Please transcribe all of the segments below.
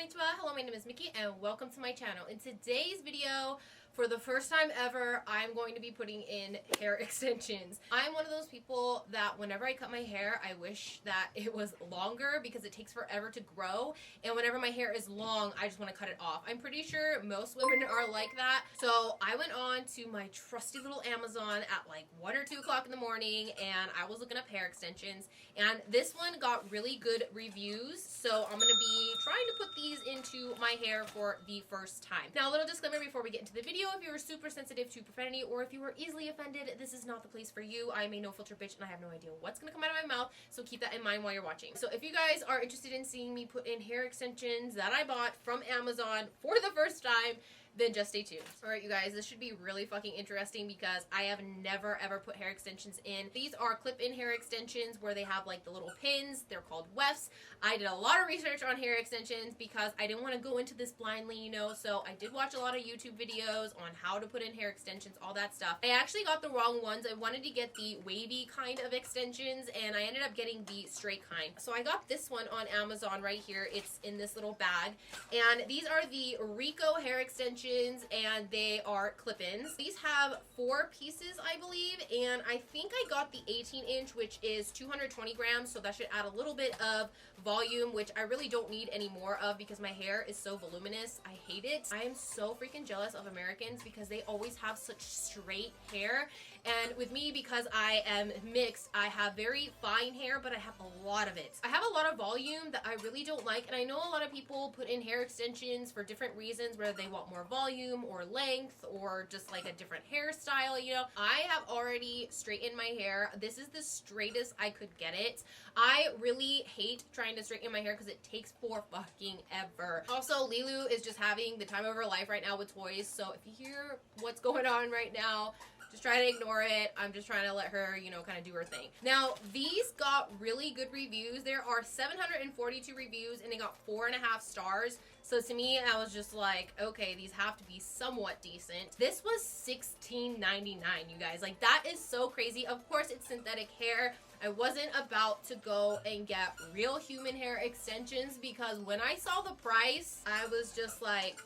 Konnichiwa. Hello, my name is Miki and welcome to my channel. In today's video, for the first time ever, I'm going to be putting in hair extensions. I'm one of those people that whenever I cut my hair, I wish that it was longer because it takes forever to grow, and whenever my hair is long, I just want to cut it off. I'm pretty sure most women are like that. So I went on to my trusty little Amazon at like 1 or 2 o'clock in the morning and I was looking up hair extensions, and this one got really good reviews, so I'm going to be trying to put these into my hair for the first time. Now, a little disclaimer before we get into the video: if you are super sensitive to profanity or if you are easily offended, this is not the place for you. I am a no filter bitch and I have no idea what's gonna come out of my mouth, so keep that in mind while you're watching. So if you guys are interested in seeing me put in hair extensions that I bought from Amazon for the first time, then just stay tuned. Alright, you guys, this should be really fucking interesting because I have never ever put hair extensions in. These are clip-in hair extensions where they have like the little pins. They're called wefts. I did a lot of research on hair extensions because I didn't want to go into this blindly, you know, so I did watch a lot of YouTube videos on how to put in hair extensions, all that stuff. I actually got the wrong ones. I wanted to get the wavy kind of extensions and I ended up getting the straight kind. So I got this one on Amazon right here. It's in this little bag, and these are the Rico hair extensions, and they are clip-ins. These have 4 pieces, I believe, and I think I got the 18-inch, which is 220 grams, so that should add a little bit of volume, which I really don't need any more of because my hair is so voluminous. I hate it. I am so freaking jealous of Americans because they always have such straight hair, and with me, because I am mixed, I have very fine hair, but I have a lot of it. I have a lot of volume that I really don't like, and I know a lot of people put in hair extensions for different reasons, whether they want more volume or length or just like a different hairstyle, you know. I have already straightened my hair. This is the straightest I could get it. I really hate trying to straighten my hair because it takes for fucking ever. Also, Lilu is just having the time of her life right now with toys, so if you hear what's going on right now, just try to ignore it. I'm just trying to let her, you know, kind of do her thing. Now, these got really good reviews. There are 742 reviews and they got 4.5 stars. So to me, I was just like, okay, these have to be somewhat decent. This was $16.99, you guys. Like, that is so crazy. Of course, it's synthetic hair. I wasn't about to go and get real human hair extensions because when I saw the price, I was just like,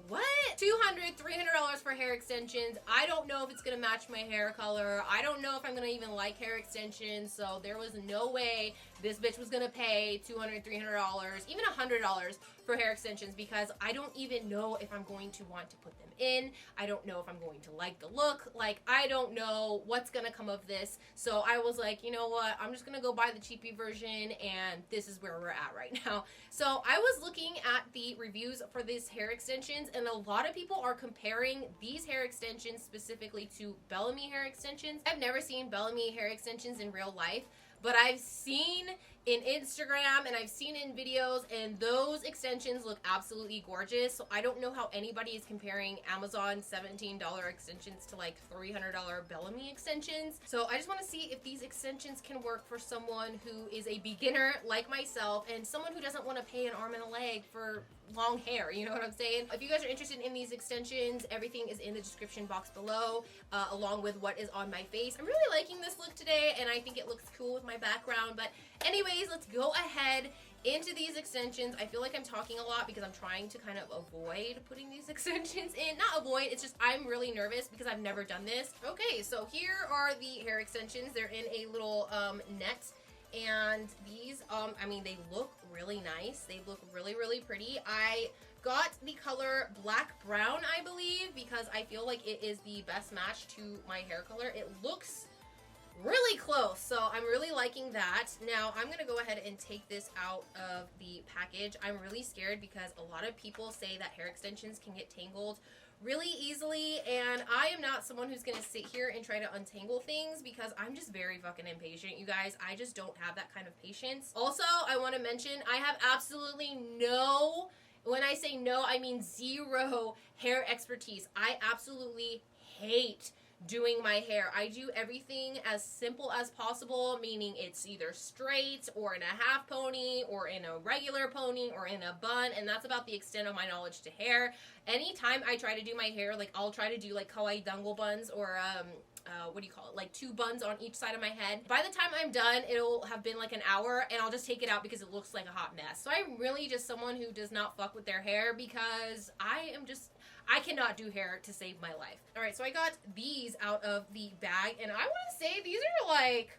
what? $200, $300 for hair extensions. I don't know if it's gonna match my hair color. I don't know if I'm gonna even like hair extensions, so there was no way this bitch was gonna pay $200, $300, even $100 for hair extensions because I don't even know if I'm going to want to put them in. I don't know if I'm going to like the look. Like, I don't know what's gonna come of this. So I was like, you know what? I'm just gonna go buy the cheapy version, and this is where we're at right now. So I was looking at the reviews for these hair extensions, and a lot of people are comparing these hair extensions specifically to Bellamy hair extensions. I've never seen Bellamy hair extensions in real life, but I've seen in Instagram and I've seen in videos, and those extensions look absolutely gorgeous. So I don't know how anybody is comparing Amazon $17 extensions to like $300 Bellamy extensions. So I just want to see if these extensions can work for someone who is a beginner like myself and someone who doesn't want to pay an arm and a leg for long hair, you know what I'm saying? If you guys are interested in these extensions, everything is in the description box below, along with what is on my face. I'm really liking this look today, and I think it looks cool with my background. But anyways, let's go ahead into these extensions. I feel like I'm talking a lot because I'm trying to kind of avoid putting these extensions in. Not avoid, it's just I'm really nervous because I've never done this. Okay, so here are the hair extensions. They're in a little net. And these, I mean, they look really nice. They look really, really pretty. I got the color black brown, I believe, because I feel like it is the best match to my hair color. It looks really close, so I'm really liking that. Now, I'm gonna go ahead and take this out of the package. I'm really scared because a lot of people say that hair extensions can get tangled really easily, and I am not someone who's gonna sit here and try to untangle things because I'm just very fucking impatient, you guys. I just don't have that kind of patience. Also, I want to mention I have absolutely no, when I say no, I mean zero hair expertise. I absolutely hate doing my hair. I do everything as simple as possible, meaning it's either straight or in a half pony or in a regular pony or in a bun, and that's about the extent of my knowledge to hair. Anytime I try to do my hair, like I'll try to do like kawaii dango buns or what do you call it, like 2 buns on each side of my head. By the time I'm done, it'll have been like an hour, and I'll just take it out because it looks like a hot mess. So I'm really just someone who does not fuck with their hair because I cannot do hair to save my life. Alright, so I got these out of the bag, and I want to say these are like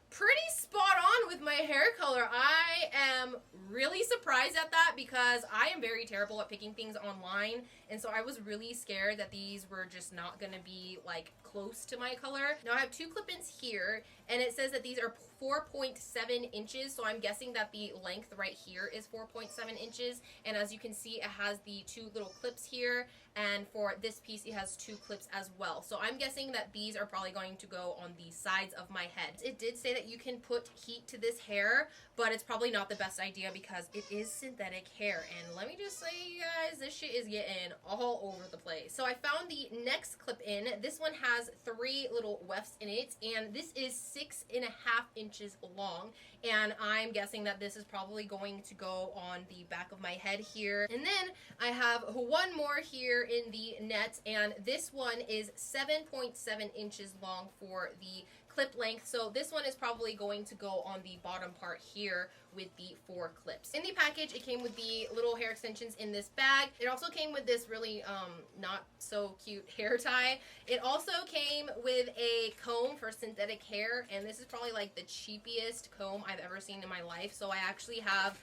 pretty spot on with my hair color. I am really surprised at that because I am very terrible at picking things online, and so I was really scared that these were just not gonna be like close to my color. Now I have 2 clip-ins here, and it says that these are 4.7 inches, so I'm guessing that the length right here is 4.7 inches, and as you can see, it has the 2 little clips here, and for this piece it has 2 clips as well. So I'm guessing that these are probably going to go on the sides of my head. It did say that you can put heat to this hair, but it's probably not the best idea because it is synthetic hair, and let me just say, you guys, this shit is getting all over the place. So I found the next clip-in. This one has 3 little wefts in it, and this is 6.5 inches long, and I'm guessing that this is probably going to go on the back of my head here. And then I have 1 more here in the net, and this one is 7.7 inches long for the clip length, so this one is probably going to go on the bottom part here with the 4 clips. In the package, it came with the little hair extensions in this bag. It also came with this really not so cute hair tie. It also came with a comb for synthetic hair, and this is probably like the cheapest comb I've ever seen in my life, so I actually have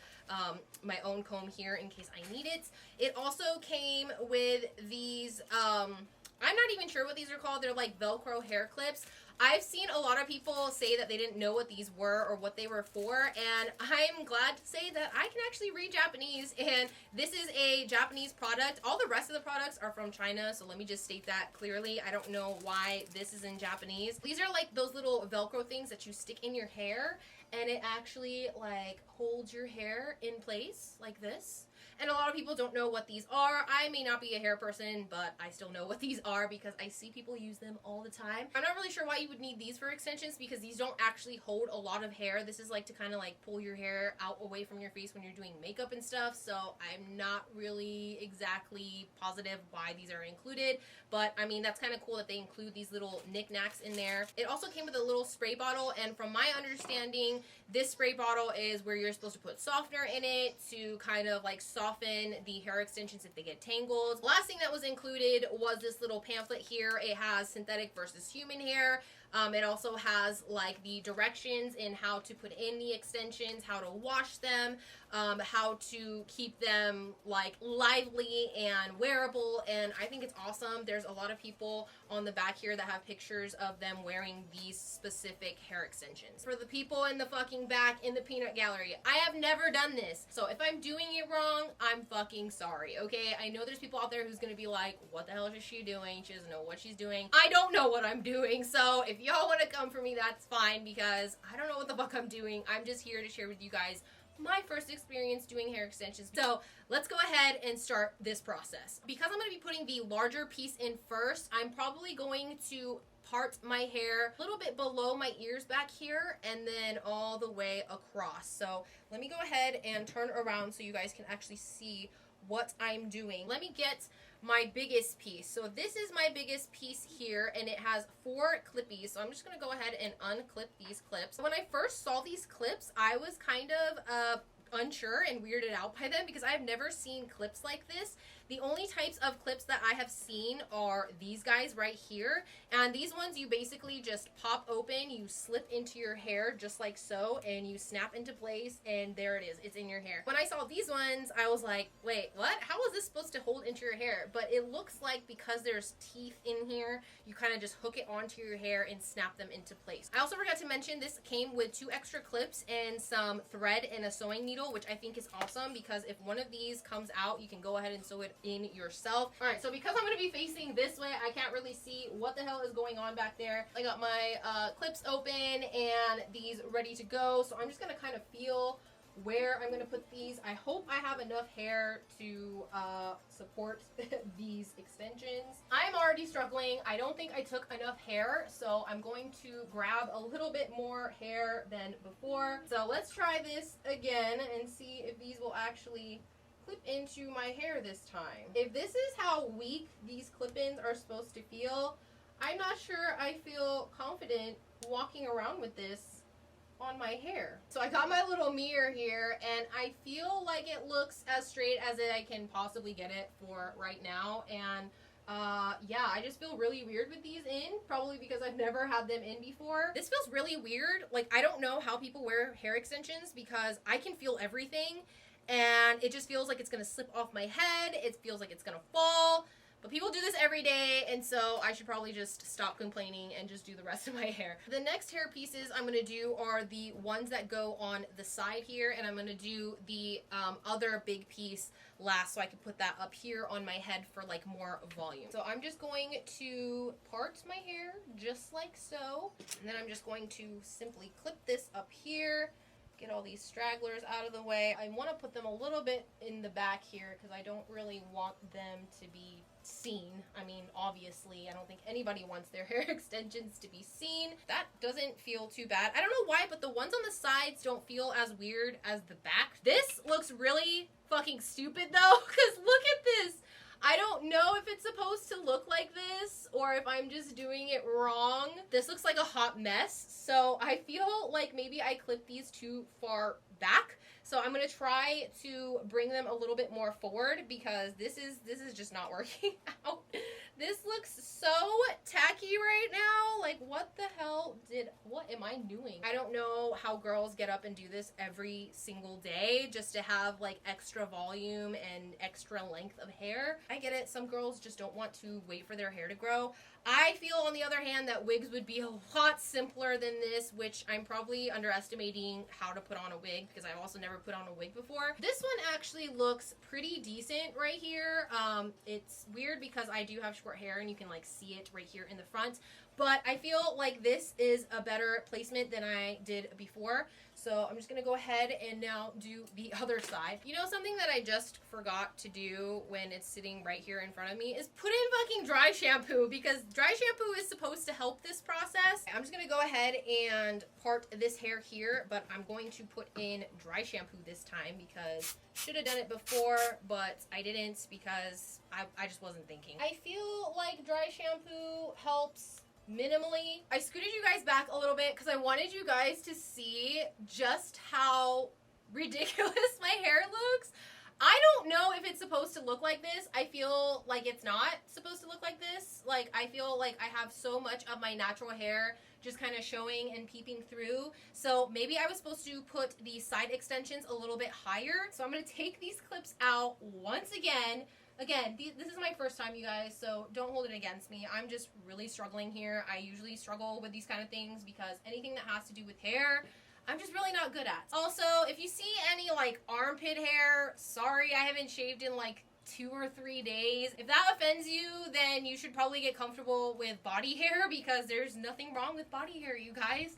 my own comb here in case I need it. It also came with these, I'm not even sure what these are called. They're like Velcro hair clips. I've seen a lot of people say that they didn't know what these were or what they were for, and I'm glad to say that I can actually read Japanese, and this is a Japanese product. All the rest of the products are from China, so let me just state that clearly. I don't know why this is in Japanese. These are like those little Velcro things that you stick in your hair, and it actually like holds your hair in place like this. And a lot of people don't know what these are. I may not be a hair person, but I still know what these are because I see people use them all the time. I'm not really sure why you would need these for extensions because these don't actually hold a lot of hair. This is like to kind of like pull your hair out away from your face when you're doing makeup and stuff. So I'm not really exactly positive why these are included. But I mean, that's kind of cool that they include these little knickknacks in there. It also came with a little spray bottle, and from my understanding, this spray bottle is where you're supposed to put softener in it to kind of like soften the hair extensions if they get tangled. The last thing that was included was this little pamphlet here. It has synthetic versus human hair. It also has like the directions in how to put in the extensions, how to wash them, how to keep them like lively and wearable, and I think it's awesome. There's a lot of people on the back here that have pictures of them wearing these specific hair extensions. For the people in the fucking back in the peanut gallery, I have never done this, so if I'm doing it wrong, I'm fucking sorry, okay? I know there's people out there who's gonna be like, what the hell is she doing? She doesn't know what she's doing. I don't know what I'm doing, so if y'all want to come for me, that's fine, because I don't know what the fuck I'm doing. I'm just here to share with you guys my first experience doing hair extensions. So let's go ahead and start this process. Because I'm going to be putting the larger piece in first, I'm probably going to part my hair a little bit below my ears back here and then all the way across. So let me go ahead and turn around so you guys can actually see what I'm doing. Let me get my biggest piece. So this is my biggest piece here, and it has 4 clippies. So I'm just going to go ahead and unclip these clips. When I first saw these clips, I was kind of unsure and weirded out by them because I've never seen clips like this. The only types of clips that I have seen are these guys right here, and these ones you basically just pop open, you slip into your hair just like so, and you snap into place, and there it is, it's in your hair. When I saw these ones, I was like, wait, what? How is this supposed to hold into your hair? But it looks like because there's teeth in here, you kind of just hook it onto your hair and snap them into place. I also forgot to mention this came with 2 extra clips and some thread and a sewing needle, which I think is awesome because if one of these comes out, you can go ahead and sew it in yourself. Alright, so because I'm going to be facing this way, I can't really see what the hell is going on back there. I got my clips open and these ready to go, so I'm just going to kind of feel where I'm going to put these. I hope I have enough hair to support these extensions. I'm already struggling. I don't think I took enough hair, so I'm going to grab a little bit more hair than before. So let's try this again and see if these will actually clip into my hair this time. If this is how weak these clip-ins are supposed to feel, I'm not sure I feel confident walking around with this on my hair. So I got my little mirror here, and I feel like it looks as straight as I can possibly get it for right now. And yeah, I just feel really weird with these in, probably because I've never had them in before. This feels really weird. Like, I don't know how people wear hair extensions because I can feel everything, and it just feels like it's gonna slip off my head. It feels like it's gonna fall. But people do this every day, and so I should probably just stop complaining and just do the rest of my hair. The next hair pieces I'm going to do are the ones that go on the side here, and I'm going to do the other big piece last so I can put that up here on my head for like more volume. So I'm just going to part my hair just like so, and then I'm just going to simply clip this up here. Get all these stragglers out of the way. I want to put them a little bit in the back here because I don't really want them to be seen. I mean, obviously, I don't think anybody wants their hair extensions to be seen. That doesn't feel too bad. I don't know why, but the ones on the sides don't feel as weird as the back. This looks really fucking stupid though, because look at this. I don't know if it's supposed to look like this or if I'm just doing it wrong. This looks like a hot mess, so I feel like maybe I clipped these too far back. So I'm gonna try to bring them a little bit more forward because this is just not working out. This looks so tacky right now. Like, what the hell what am I doing? I don't know how girls get up and do this every single day just to have like extra volume and extra length of hair. I get it, some girls just don't want to wait for their hair to grow. I feel, on the other hand, that wigs would be a lot simpler than this, which I'm probably underestimating how to put on a wig because I've also never put on a wig before. This one actually looks pretty decent right here. It's weird because I do have short hair and you can like see it right here in the front, but I feel like this is a better placement than I did before. So I'm just gonna go ahead and now do the other side. You know, something that I just forgot to do when it's sitting right here in front of me is put in fucking dry shampoo, because dry shampoo is supposed to help this process. I'm just gonna go ahead and part this hair here, but I'm going to put in dry shampoo this time because should have done it before, but I didn't because I just wasn't thinking. I feel like dry shampoo helps minimally. I scooted you guys back a little bit because I wanted you guys to see just how ridiculous my hair looks. I don't know if it's supposed to look like this. I feel like it's not supposed to look like this. Like, I feel like I have so much of my natural hair just kind of showing and peeping through. So maybe I was supposed to put the side extensions a little bit higher. So I'm going to take these clips out once again. Again, this is my first time, you guys, so don't hold it against me. I'm just really struggling here. I usually struggle with these kind of things because anything that has to do with hair, I'm just really not good at. Also, if you see any, like, armpit hair, sorry, I haven't shaved in, like, 2 or 3 days. If that offends you, then you should probably get comfortable with body hair because there's nothing wrong with body hair, you guys.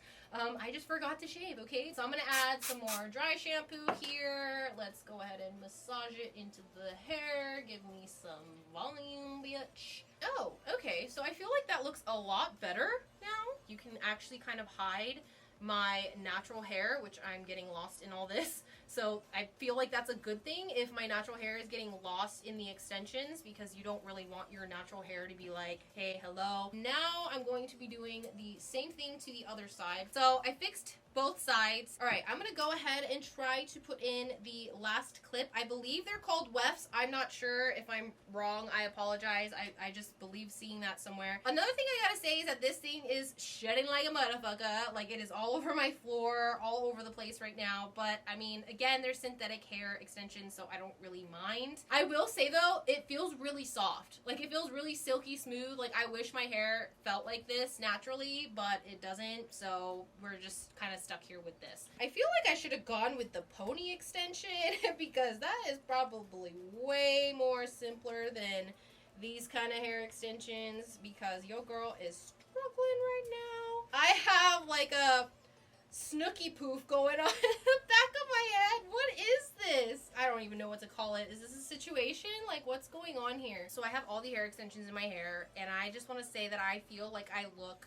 I just forgot to shave, okay? So I'm gonna add some more dry shampoo here. Let's go ahead and massage it into the hair. Give me some volume, bitch. Oh, okay, so I feel like that looks a lot better now. You can actually kind of hide my natural hair, which I'm getting lost in all this. So I feel like that's a good thing if my natural hair is getting lost in the extensions, because you don't really want your natural hair to be like, hey, hello. Now I'm going to be doing the same thing to the other side. So I fixed both sides. All right, I'm gonna go ahead and try to put in the last clip. I believe they're called wefts. I'm not sure if I'm wrong. I apologize. I just believe seeing that somewhere. Another thing I gotta say is that this thing is shedding like a motherfucker. Like, it is all over my floor, all over the place right now. But I mean, again, they're synthetic hair extensions, so I don't really mind. I will say though, it feels really soft. Like, it feels really silky smooth. Like, I wish my hair felt like this naturally, but it doesn't. So we're just kind of stuck here with this. I feel like I should have gone with the pony extension because that is probably way more simpler than these kind of hair extensions, because your girl is struggling right now. I have like a snooky poof going on in the back of my head. What is this? I don't even know what to call it. Is this a situation? Like, what's going on here? So I have all the hair extensions in my hair, and I just want to say that I feel like I look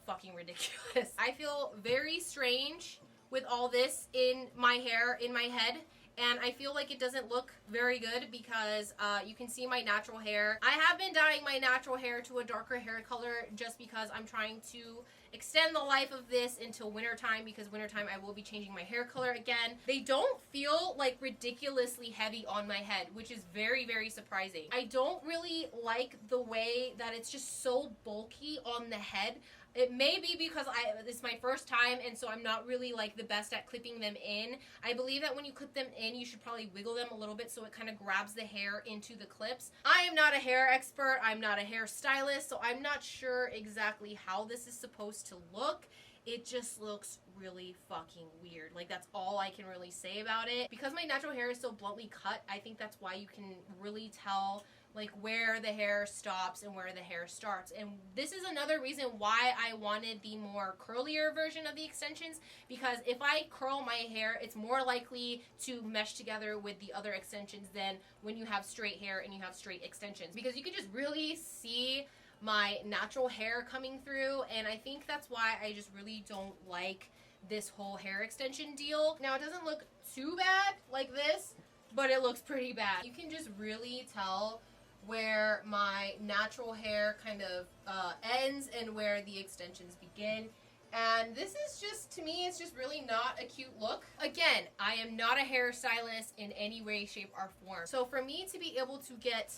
fucking ridiculous. I feel very strange with all this in my hair, in my head, and I feel like it doesn't look very good because you can see my natural hair. I have been dyeing my natural hair to a darker hair color just because I'm trying to extend the life of this until wintertime, because wintertime I will be changing my hair color again. They don't feel like ridiculously heavy on my head, which is very, very surprising. I don't really like the way that it's just so bulky on the head. It may be because it's my first time, and so I'm not really like the best at clipping them in. I believe that when you clip them in, you should probably wiggle them a little bit so it kind of grabs the hair into the clips. I am not a hair expert. I'm not a hairstylist, so I'm not sure exactly how this is supposed to look. It just looks really fucking weird. Like, that's all I can really say about it. Because my natural hair is so bluntly cut, I think that's why you can really tell like where the hair stops and where the hair starts. And this is another reason why I wanted the more curlier version of the extensions, because if I curl my hair, it's more likely to mesh together with the other extensions than when you have straight hair and you have straight extensions, because you can just really see my natural hair coming through. And I think that's why I just really don't like this whole hair extension deal. Now, it doesn't look too bad like this, but it looks pretty bad. You can just really tell where my natural hair kind of ends and where the extensions begin. And this is just, to me, it's just really not a cute look. Again, I am not a hairstylist in any way, shape, or form. So for me to be able to get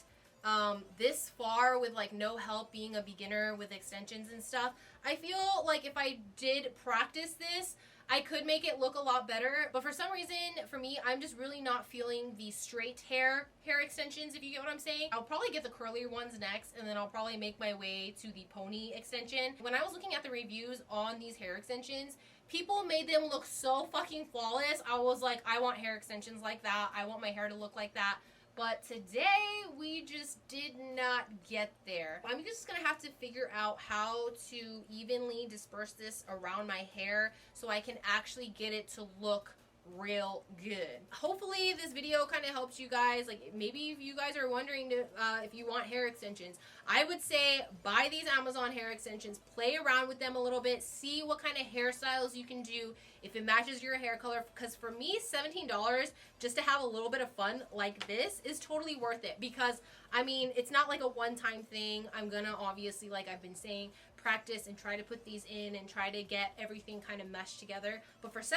this far with like no help, being a beginner with extensions and stuff, I feel like if I did practice this, I could make it look a lot better. But for some reason, for me, I'm just really not feeling the straight hair extensions, if you get what I'm saying. I'll probably get the curlier ones next, and then I'll probably make my way to the pony extension. When I was looking at the reviews on these hair extensions, people made them look so fucking flawless. I was like, I want hair extensions like that. I want my hair to look like that. But today, we just did not get there. I'm just gonna have to figure out how to evenly disperse this around my hair so I can actually get it to look real good. Hopefully this video kind of helps you guys. Like, maybe if you guys are wondering if you want hair extensions, I would say buy these Amazon hair extensions, play around with them a little bit, see what kind of hairstyles you can do if it matches your hair color. Because for me, $17 just to have a little bit of fun like this is totally worth it. Because I mean, it's not like a one-time thing. I'm gonna obviously, like I've been saying, practice and try to put these in and try to get everything kind of meshed together. But for $17,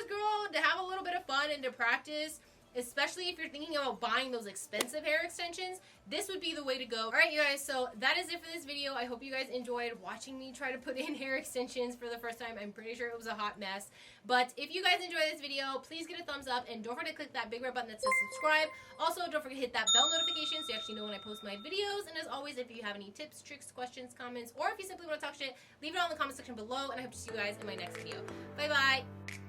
girl, to have a little bit of fun and to practice, especially if you're thinking about buying those expensive hair extensions, this would be the way to go. Alright, you guys, so that is it for this video. I hope you guys enjoyed watching me try to put in hair extensions for the first time. I'm pretty sure it was a hot mess. But if you guys enjoyed this video, please give it a thumbs up, and don't forget to click that big red button that says subscribe. Also, don't forget to hit that bell notification so you actually know when I post my videos. And as always, if you have any tips, tricks, questions, comments, or if you simply want to talk shit, leave it all in the comment section below, and I hope to see you guys in my next video. Bye-bye!